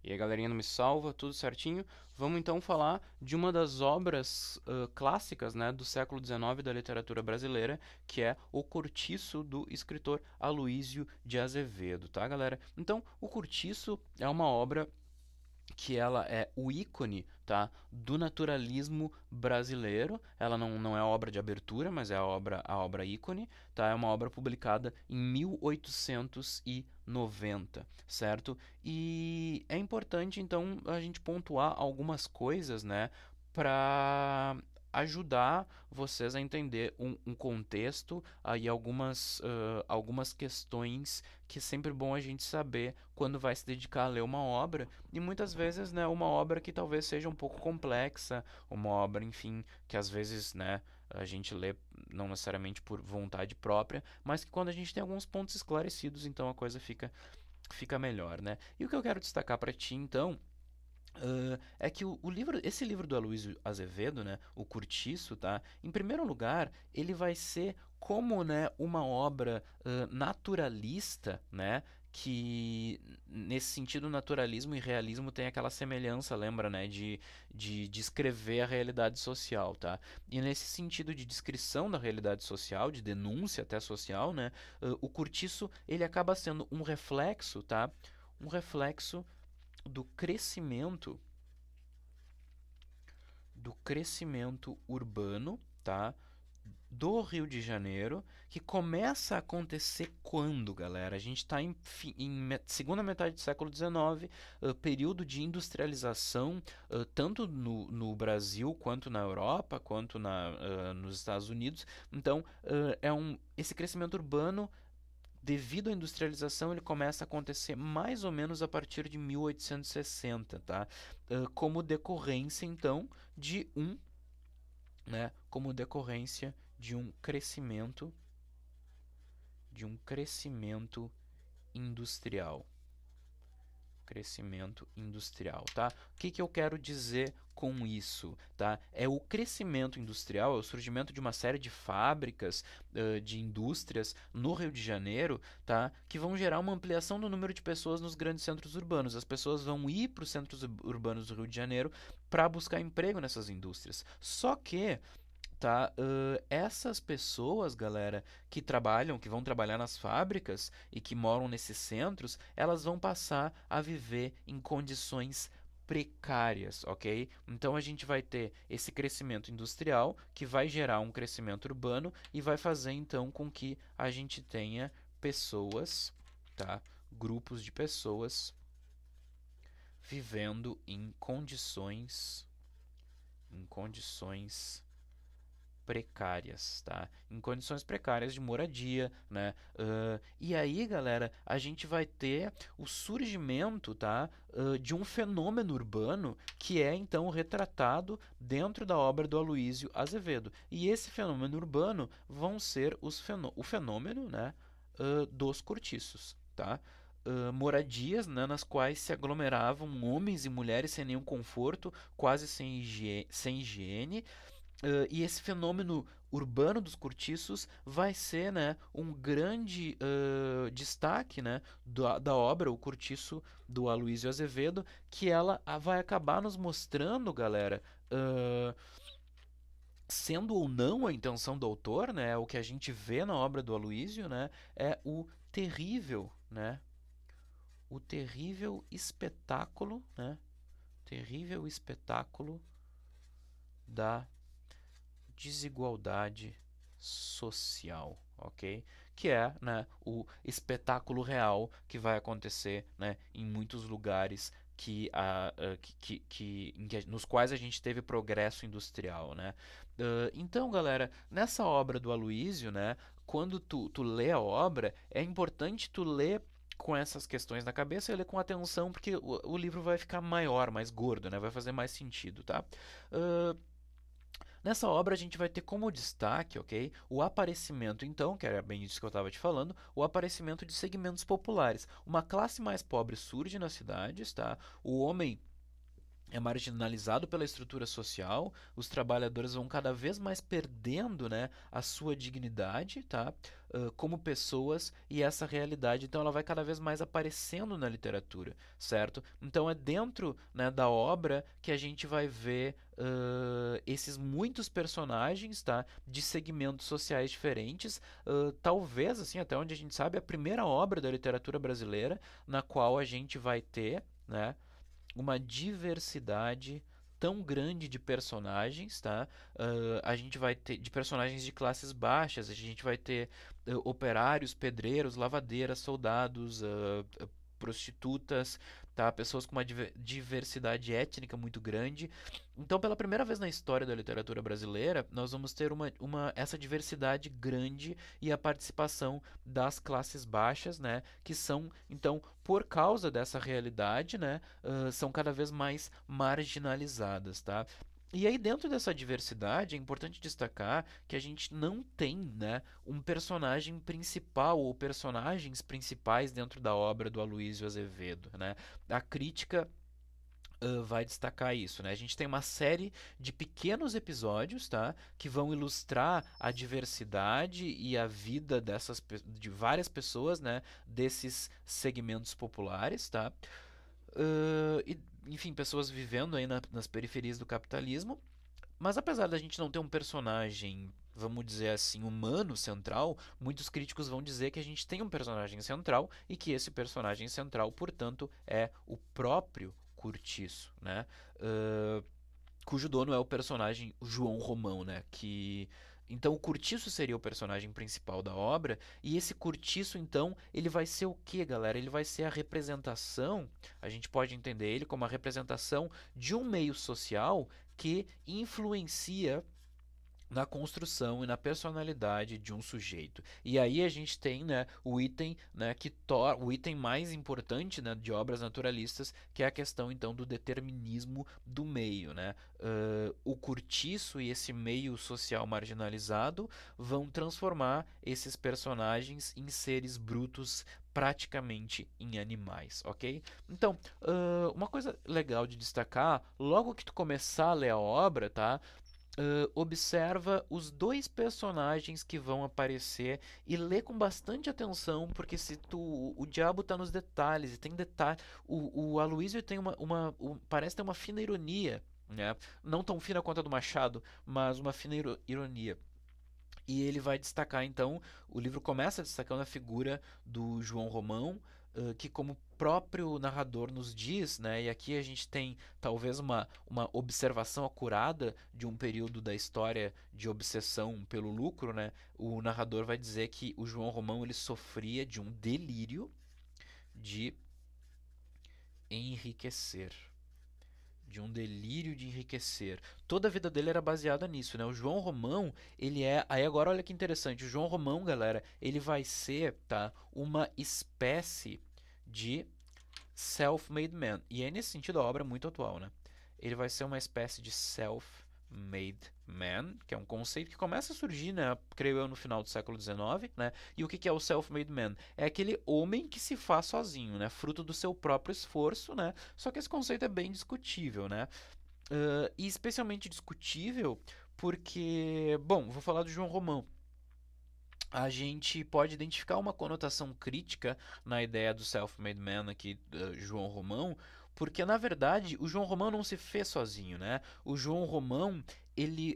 E aí, galerinha, não me salva, tudo certinho? Vamos então falar de uma das obras clássicas, né, do século XIX da literatura brasileira, que é O Cortiço, do escritor Aloísio de Azevedo, tá, galera? Então, O Cortiço é uma obra que ela é o ícone, tá, do naturalismo brasileiro. Ela não é a obra de abertura, mas é a obra ícone, tá? É uma obra publicada em 1890, certo? E é importante então a gente pontuar algumas coisas, né, para ajudar vocês a entender um contexto aí algumas questões que é sempre bom a gente saber quando vai se dedicar a ler uma obra e muitas vezes, né, uma obra que talvez seja um pouco complexa, uma obra, enfim, que às vezes, né, a gente lê não necessariamente por vontade própria, mas que quando a gente tem alguns pontos esclarecidos, então a coisa fica melhor, né? E o que eu quero destacar para ti, então, é que esse livro do Aloysio Azevedo, né, o Cortiço, tá? Em primeiro lugar, ele vai ser como, né, uma obra naturalista, né? Que nesse sentido naturalismo e realismo tem aquela semelhança, lembra, né, de descrever a realidade social, tá? E nesse sentido de descrição da realidade social, de denúncia até social, né, o Cortiço ele acaba sendo um reflexo, tá? Um reflexo do crescimento urbano, tá? Do Rio de Janeiro, que começa a acontecer quando, galera? A gente está em segunda metade do século XIX, período de industrialização, tanto no Brasil, quanto na Europa, quanto nos Estados Unidos. Então, esse crescimento urbano devido à industrialização, ele começa a acontecer mais ou menos a partir de 1860, tá? Como decorrência, então, de um, né, como decorrência de um crescimento industrial. Crescimento industrial, tá? O que eu quero dizer com isso, tá? É o crescimento industrial, é o surgimento de uma série de fábricas, de indústrias no Rio de Janeiro, tá? Que vão gerar uma ampliação do número de pessoas nos grandes centros urbanos. As pessoas vão ir para os centros urbanos do Rio de Janeiro para buscar emprego nessas indústrias. Só que tá? Essas pessoas, galera, que vão trabalhar nas fábricas e que moram nesses centros, elas vão passar a viver em condições precárias, ok? Então a gente vai ter esse crescimento industrial que vai gerar um crescimento urbano e vai fazer então com que a gente tenha pessoas, tá? Grupos de pessoas vivendo em condições precárias, tá? Em condições precárias de moradia, né? E aí, galera, a gente vai ter o surgimento, tá? De um fenômeno urbano que é então retratado dentro da obra do Aloísio Azevedo. E esse fenômeno urbano vão ser o fenômeno, né? Dos cortiços, tá? Moradias, né, nas quais se aglomeravam homens e mulheres sem nenhum conforto, quase sem higiene, e esse fenômeno urbano dos cortiços vai ser, né, um grande destaque, né, da obra O Cortiço do Aloysio Azevedo, que ela vai acabar nos mostrando, galera, sendo ou não a intenção do autor, né, o que a gente vê na obra do Aloysio, né, é o terrível espetáculo, né, terrível espetáculo da desigualdade social, ok? Que é, né, o espetáculo real que vai acontecer, né, em muitos lugares nos quais a gente teve progresso industrial, né? Então, galera, nessa obra do Aloísio, né, quando tu lê a obra, é importante tu ler com essas questões na cabeça e ler com atenção, porque o livro vai ficar maior, mais gordo, né? Vai fazer mais sentido, tá? Uh, Nessa obra a gente vai ter como destaque, ok, o aparecimento, então, que era bem isso que eu estava te falando, o aparecimento de segmentos populares. Uma classe mais pobre surge nas cidades, tá? O homem é marginalizado pela estrutura social, os trabalhadores vão cada vez mais perdendo, né, a sua dignidade, tá, como pessoas, e essa realidade, então, ela vai cada vez mais aparecendo na literatura, certo? Então é dentro, né, da obra que a gente vai ver esses muitos personagens, tá, de segmentos sociais diferentes, talvez, assim, até onde a gente sabe, a primeira obra da literatura brasileira na qual a gente vai ter, né, uma diversidade tão grande de personagens, tá? A gente vai ter de personagens de classes baixas, a gente vai ter operários, pedreiros, lavadeiras, soldados, prostitutas, tá? Pessoas com uma diversidade étnica muito grande. Então, pela primeira vez na história da literatura brasileira, nós vamos ter essa diversidade grande e a participação das classes baixas, né? Que são, então, por causa dessa realidade, né? São cada vez mais marginalizadas, tá? E aí, dentro dessa diversidade, é importante destacar que a gente não tem, né, um personagem principal ou personagens principais dentro da obra do Aloysio Azevedo, né? A crítica vai destacar isso, né? A gente tem uma série de pequenos episódios, tá, que vão ilustrar a diversidade e a vida de várias pessoas, né, desses segmentos populares, tá? Enfim, pessoas vivendo aí nas periferias do capitalismo. Mas apesar da gente não ter um personagem, vamos dizer assim, humano central, muitos críticos vão dizer que a gente tem um personagem central e que esse personagem central, portanto, é o próprio Curtiço, né? Cujo dono é o personagem João Romão, né? Que então o Curtiço seria o personagem principal da obra e esse Curtiço então ele vai ser o que, galera? Ele vai ser a representação. A gente pode entender ele como a representação de um meio social que influencia na construção e na personalidade de um sujeito. E aí a gente tem, né, o item, né, o item mais importante, né, de obras naturalistas, que é a questão então do determinismo do meio, né? O cortiço e esse meio social marginalizado vão transformar esses personagens em seres brutos praticamente em animais, ok? Então, uma coisa legal de destacar, logo que tu começar a ler a obra, tá? Observa os dois personagens que vão aparecer e lê com bastante atenção, porque se tu, o diabo tá nos detalhes, e tem detalhe, o Aloysio tem parece ter uma fina ironia, né? Não tão fina quanto a do Machado, mas uma fina ironia. E ele vai destacar, então, o livro começa destacando a figura do João Romão, que como o próprio narrador nos diz, né, e aqui a gente tem talvez uma observação acurada de um período da história de obsessão pelo lucro, né, o narrador vai dizer que o João Romão ele sofria de um delírio de enriquecer, de um delírio de enriquecer. Toda a vida dele era baseada nisso, né? O João Romão, ele é, aí agora olha que interessante, o João Romão, galera, ele vai ser, tá, uma espécie de self-made man. E é nesse sentido a obra é muito atual, né? Ele vai ser uma espécie de self-made man, que é um conceito que começa a surgir, né, creio eu, no final do século XIX, né? E o que é o self-made man? É aquele homem que se faz sozinho, né, fruto do seu próprio esforço, né? Só que esse conceito é bem discutível, né? E especialmente discutível porque, bom, vou falar do João Romão. A gente pode identificar uma conotação crítica na ideia do self-made man aqui, João Romão, porque na verdade o João Romão não se fez sozinho, né? O João Romão ele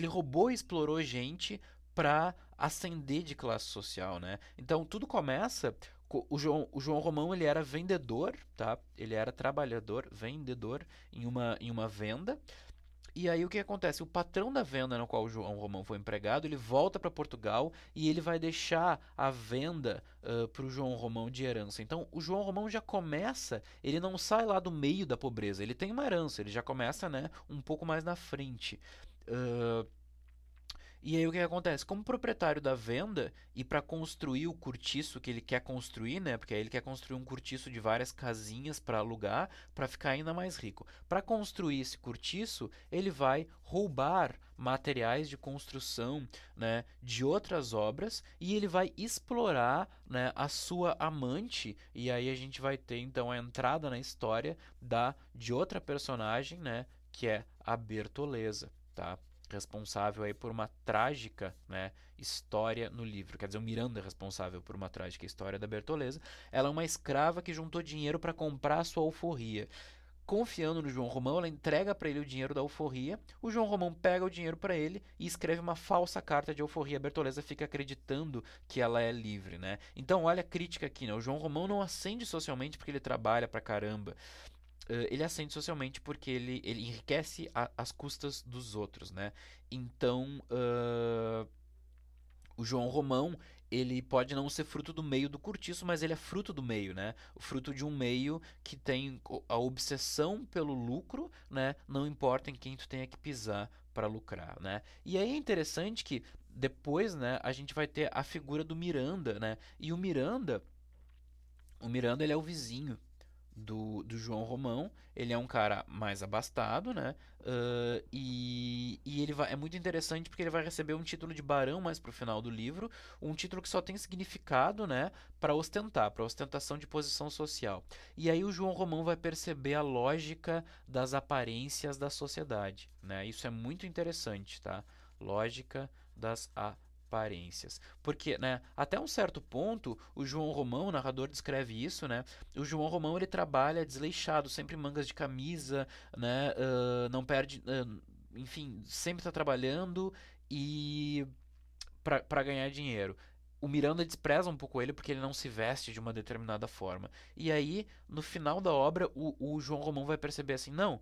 roubou e explorou gente para ascender de classe social, né? Então tudo começa o João Romão ele era vendedor, tá? Ele era trabalhador, vendedor em uma venda. E aí o que acontece? O patrão da venda no qual o João Romão foi empregado, ele volta para Portugal e ele vai deixar a venda para o João Romão de herança. Então o João Romão já começa, ele não sai lá do meio da pobreza, ele tem uma herança, ele já começa, né, um pouco mais na frente. Uh, E aí o que que acontece? Como proprietário da venda e para construir o cortiço que ele quer construir, né? Porque aí ele quer construir um cortiço de várias casinhas para alugar, para ficar ainda mais rico. Para construir esse cortiço, ele vai roubar materiais de construção, né, de outras obras e ele vai explorar, né, a sua amante e aí a gente vai ter então a entrada na história da de outra personagem, né, que é a Bertoleza, tá? Responsável aí por uma trágica, né, história no livro. Quer dizer, o Miranda é responsável por uma trágica história da Bertoleza. Ela é uma escrava que juntou dinheiro para comprar sua alforria. Confiando no João Romão, ela entrega para ele o dinheiro da alforria. O João Romão pega o dinheiro para ele e escreve uma falsa carta de alforria. A Bertoleza fica acreditando que ela é livre, né? Então, olha a crítica aqui, né? O João Romão não ascende socialmente porque ele trabalha pra caramba. Ele ascende socialmente porque ele enriquece às custas dos outros, né? Então, o João Romão, ele pode não ser fruto do meio do cortiço, mas ele é fruto do meio, né? O fruto de um meio que tem a obsessão pelo lucro, né? Não importa em quem tu tenha que pisar para lucrar, né? E aí é interessante que depois, né, a gente vai ter a figura do Miranda, né? E o Miranda ele é o vizinho do João Romão. Ele é um cara mais abastado, né? E ele vai, é muito interessante porque ele vai receber um título de barão mais pro final do livro, um título que só tem significado, né, para ostentar, para ostentação de posição social. E aí o João Romão vai perceber a lógica das aparências da sociedade, né? Isso é muito interessante, tá? Lógica das aparências. Porque, né, até um certo ponto, o João Romão, o narrador descreve isso, né? O João Romão ele trabalha desleixado, sempre mangas de camisa, né? Não perde, enfim, sempre está trabalhando e para ganhar dinheiro. O Miranda despreza um pouco ele porque ele não se veste de uma determinada forma. E aí, no final da obra, o João Romão vai perceber assim, não,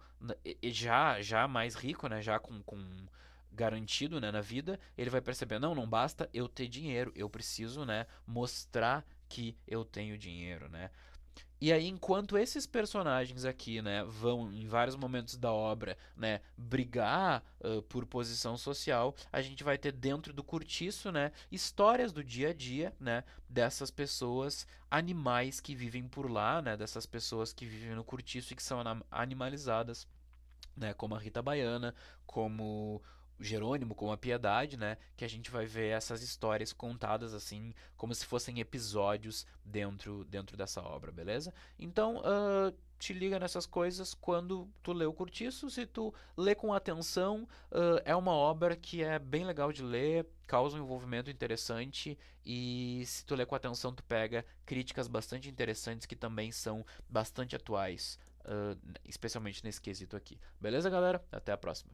já mais rico, né, já com garantido, né, na vida, ele vai perceber, não, não basta eu ter dinheiro, eu preciso, né, mostrar que eu tenho dinheiro, né? E aí, enquanto esses personagens aqui, né, vão em vários momentos da obra, né, brigar por posição social, a gente vai ter dentro do cortiço, né, histórias do dia a dia, né, dessas pessoas, animais que vivem por lá, né, dessas pessoas que vivem no cortiço e que são animalizadas, né, como a Rita Baiana, como o Jerônimo, como a Piedade, né, que a gente vai ver essas histórias contadas assim, como se fossem episódios dentro dessa obra, beleza? Então, te liga nessas coisas quando tu lê o Cortiço, se tu lê com atenção, é uma obra que é bem legal de ler, causa um envolvimento interessante e se tu lê com atenção tu pega críticas bastante interessantes que também são bastante atuais, especialmente nesse quesito aqui. Beleza, galera? Até a próxima.